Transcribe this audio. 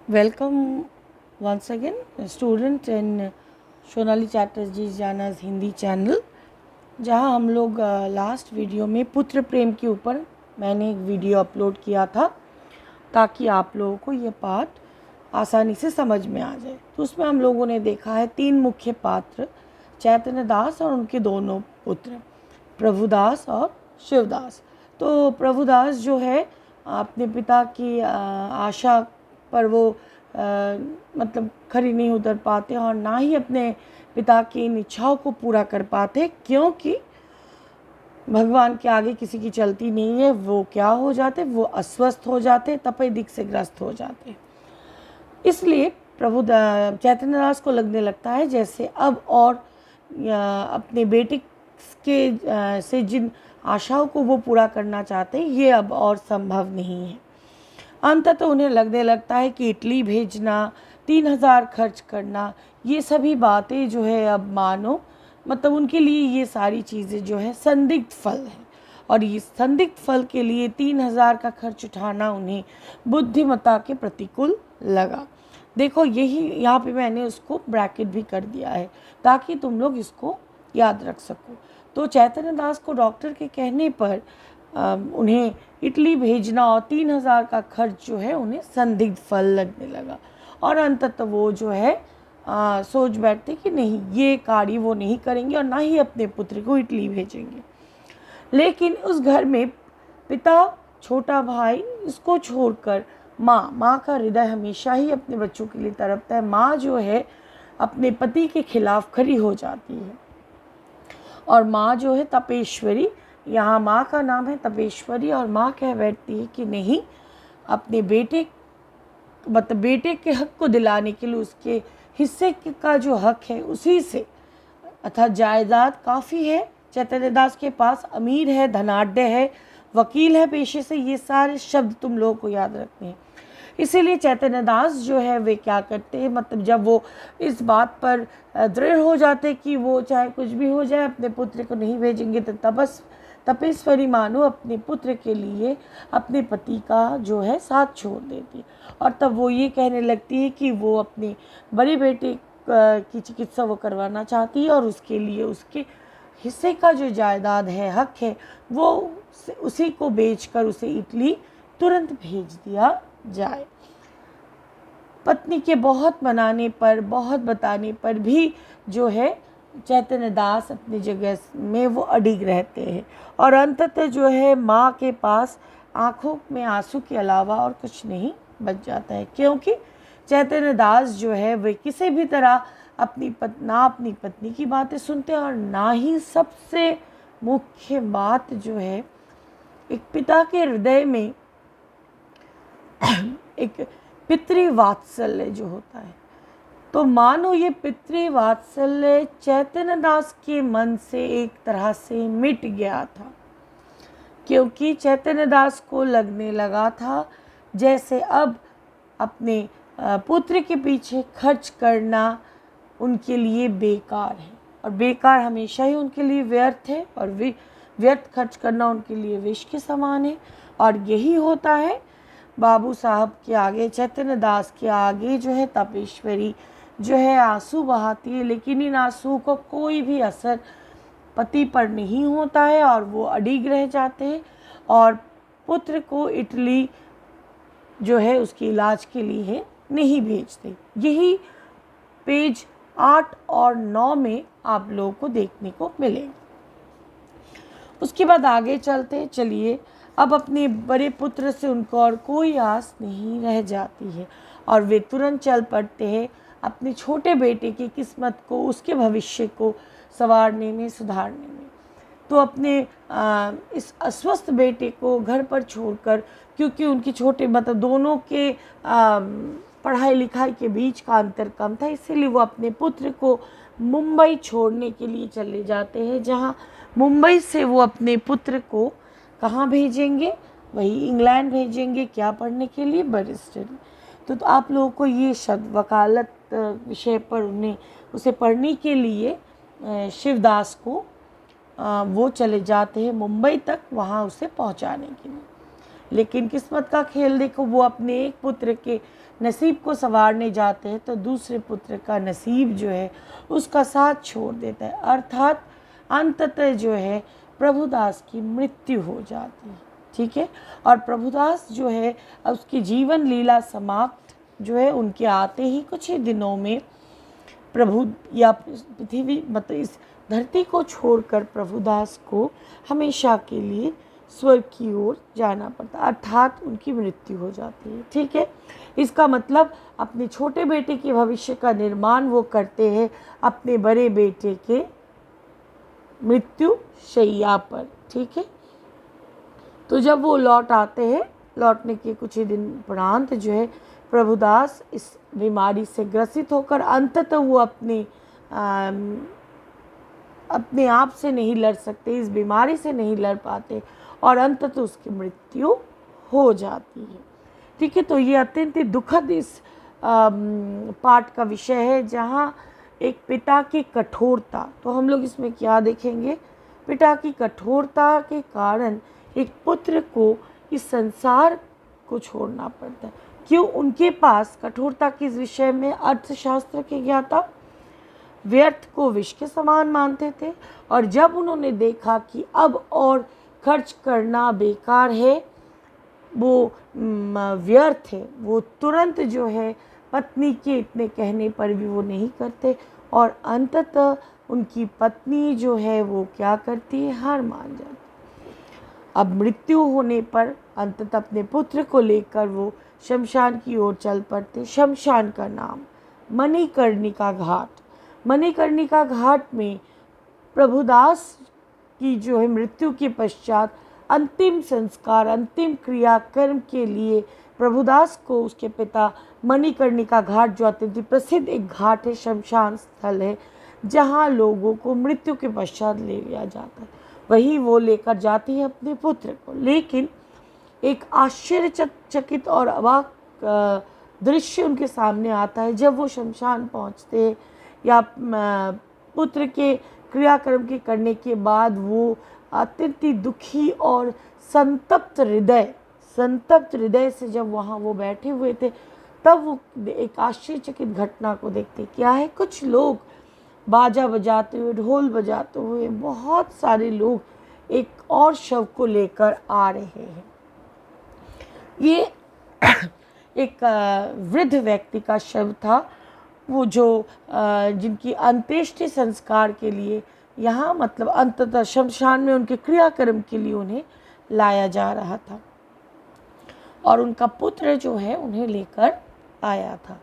Welcome once again, student in Sonali Chatterjee जानाज Hindi channel, जहां हम लोग लास्ट वीडियो में पुत्र प्रेम के ऊपर मैंने एक वीडियो अपलोड किया था ताकि आप लोगों को ये पाठ आसानी से समझ में आ जाए। तो उसमें हम लोगों ने देखा है तीन मुख्य पात्र, चैतन्य दास और उनके दोनों पुत्र प्रभुदास और शिवदास। तो प्रभुदास जो है अपने पिता की आशा पर वो मतलब खरी नहीं उतर पाते और ना ही अपने पिता की इन इच्छाओं को पूरा कर पाते, क्योंकि भगवान के आगे किसी की चलती नहीं है। वो क्या हो जाते, वो अस्वस्थ हो जाते, तपेदिक से ग्रस्त हो जाते। इसलिए प्रभु चैतन्य दास को लगने लगता है जैसे अब और अपने बेटे के से जिन आशाओं को वो पूरा करना चाहते हैं ये अब और संभव नहीं है। अंततः तो उन्हें लगने लगता है कि इटली भेजना, 3000 खर्च करना, ये सभी बातें जो है अब मानो मतलब उनके लिए ये सारी चीज़ें जो है संदिग्ध फल है, और ये संदिग्ध फल के लिए 3000 का खर्च उठाना उन्हें बुद्धिमत्ता के प्रतिकूल लगा। देखो यही यहाँ पे मैंने उसको ब्रैकेट भी कर दिया है ताकि तुम लोग इसको याद रख सको। तो चैतन्य दास को डॉक्टर के कहने पर उन्हें इटली भेजना और 3000 का खर्च जो है उन्हें संदिग्ध फल लगने लगा, और अंततः वो जो है सोच बैठते कि नहीं, ये कार्य वो नहीं करेंगे और ना ही अपने पुत्र को इटली भेजेंगे। लेकिन उस घर में पिता, छोटा भाई, इसको छोड़कर माँ का हृदय हमेशा ही अपने बच्चों के लिए तड़पता है। माँ जो है अपने पति के खिलाफ खड़ी हो जाती है, और माँ जो है तपेश्वरी, यहाँ माँ का नाम है तपेश्वरी, और माँ कह बैठती है कि नहीं, अपने बेटे मतलब बेटे के हक को दिलाने के लिए उसके हिस्से का जो हक है उसी से, अर्थात जायदाद काफ़ी है चैतन्य दास के पास, अमीर है, धनाढ्य है, वकील है पेशे से, ये सारे शब्द तुम लोगों को याद रखने हैं। इसीलिए चैतन्य दास जो है वे क्या करते हैं, मतलब जब वो इस बात पर दृढ़ हो जाते कि वो चाहे कुछ भी हो जाए अपने पुत्र को नहीं भेजेंगे, तो तपेश्वरी मानो अपने पुत्र के लिए अपने पति का जो है साथ छोड़ देती है, और तब वो ये कहने लगती है कि वो अपने बड़े बेटे की चिकित्सा वो करवाना चाहती है, और उसके लिए उसके हिस्से का जो जायदाद है, हक है, वो उसी को बेचकर उसे इटली तुरंत भेज दिया जाए। पत्नी के बहुत मनाने पर, बहुत बताने पर भी जो है चैतन्य दास अपनी जगह में वो अडिग रहते हैं, और अंततः जो है माँ के पास आंखों में आंसू के अलावा और कुछ नहीं बच जाता है, क्योंकि चैतन्य दास जो है वे किसी भी तरह ना अपनी पत्नी की बातें सुनते हैं, और ना ही सबसे मुख्य बात जो है एक पिता के हृदय में एक पितृवात्सल्य जो होता है, तो मानो ये पितृवात्सल्य चैतन्य दास के मन से एक तरह से मिट गया था, क्योंकि चैतन्य दास को लगने लगा था जैसे अब अपने पुत्र के पीछे खर्च करना उनके लिए बेकार है, और बेकार हमेशा ही उनके लिए व्यर्थ है, और व्यर्थ खर्च करना उनके लिए विष के समान है। और यही होता है बाबू साहब के आगे, चैतन्य दास के आगे जो है तपेश्वरी जो है आंसू बहाती है, लेकिन इन आंसू को कोई भी असर पति पर नहीं होता है, और वो अडिग रह जाते हैं और पुत्र को इटली जो है उसके इलाज के लिए नहीं भेजते। यही पेज 8 और 9 में आप लोगों को देखने को मिलेगा। उसके बाद आगे चलते चलिए, अब अपने बड़े पुत्र से उनको और कोई आस नहीं रह जाती है, और वे तुरंत चल पड़ते हैं अपने छोटे बेटे की किस्मत को, उसके भविष्य को संवारने में, सुधारने में। तो अपने इस अस्वस्थ बेटे को घर पर छोड़कर, क्योंकि उनके छोटे मतलब दोनों के पढ़ाई लिखाई के बीच का अंतर कम था, इसीलिए वो अपने पुत्र को मुंबई छोड़ने के लिए चले जाते हैं, जहाँ मुंबई से वो अपने पुत्र को कहाँ भेजेंगे, वही इंग्लैंड भेजेंगे। क्या पढ़ने के लिए? बैरिस्टरी। तो आप लोगों को ये शब्द वकालत विषय पर उसे पढ़ने के लिए शिवदास को वो चले जाते हैं मुंबई तक, वहाँ उसे पहुँचाने के लिए। लेकिन किस्मत का खेल देखो, वो अपने एक पुत्र के नसीब को संवारने जाते हैं तो दूसरे पुत्र का नसीब जो है उसका साथ छोड़ देता है, अर्थात अंततः जो है प्रभुदास की मृत्यु हो जाती है। ठीक है, और प्रभुदास जो है उसकी जीवन लीला समाप्त जो है उनके आते ही कुछ ही दिनों में प्रभु या पृथ्वी मतलब इस धरती को छोड़कर प्रभुदास को हमेशा के लिए स्वर्ग की ओर जाना पड़ता, अर्थात उनकी मृत्यु हो जाती है। ठीक है, इसका मतलब अपने छोटे बेटे के भविष्य का निर्माण वो करते हैं अपने बड़े बेटे के मृत्यु शैया पर। ठीक है, तो जब वो लौट आते हैं, लौटने के कुछ ही दिन उपरांत जो है प्रभुदास इस बीमारी से ग्रसित होकर अंततः वो अपने आप से नहीं लड़ सकते, इस बीमारी से नहीं लड़ पाते और अंततः उसकी मृत्यु हो जाती है। ठीक है, तो ये अत्यंत दुखद इस पाठ का विषय है, जहाँ एक पिता की कठोरता, तो हम लोग इसमें क्या देखेंगे, पिता की कठोरता के कारण एक पुत्र को इस संसार को छोड़ना पड़ता है। क्यों? उनके पास कठोरता किस विषय में? अर्थशास्त्र के ज्ञाता व्यर्थ को विष के समान मानते थे, और जब उन्होंने देखा कि अब और खर्च करना बेकार है, वो व्यर्थ है, वो तुरंत जो है पत्नी के इतने कहने पर भी वो नहीं करते, और अंततः उनकी पत्नी जो है वो क्या करती है, हार मान जाती। अब मृत्यु होने पर अंततः अपने पुत्र को लेकर वो शमशान की ओर चल पड़ते। शमशान का नाम मणिकर्णिका घाट। मणिकर्णिका घाट में प्रभुदास की जो है मृत्यु के पश्चात अंतिम संस्कार, अंतिम क्रियाकर्म के लिए प्रभुदास को उसके पिता मणिकर्णिका घाट, जो अत्यंत प्रसिद्ध एक घाट है, शमशान स्थल है, जहाँ लोगों को मृत्यु के पश्चात ले लिया जाता है, वही वो लेकर जाती है अपने पुत्र को। लेकिन एक आश्चर्यचकित और अवाक दृश्य उनके सामने आता है जब वो शमशान पहुँचते हैं, या पुत्र के क्रियाक्रम के करने के बाद वो अत्यंत दुखी और संतप्त हृदय से जब वहाँ वो बैठे हुए थे, तब वो एक आश्चर्यचकित घटना को देखते। क्या है? कुछ लोग बाजा बजाते हुए, ढोल बजाते हुए, बहुत सारे लोग एक और शव को लेकर आ रहे हैं। ये एक वृद्ध व्यक्ति का शव था, वो जो जिनकी अंत्येष्टि संस्कार के लिए यहाँ मतलब अंततः शमशान में उनके क्रियाक्रम के लिए उन्हें लाया जा रहा था, और उनका पुत्र जो है उन्हें लेकर आया था।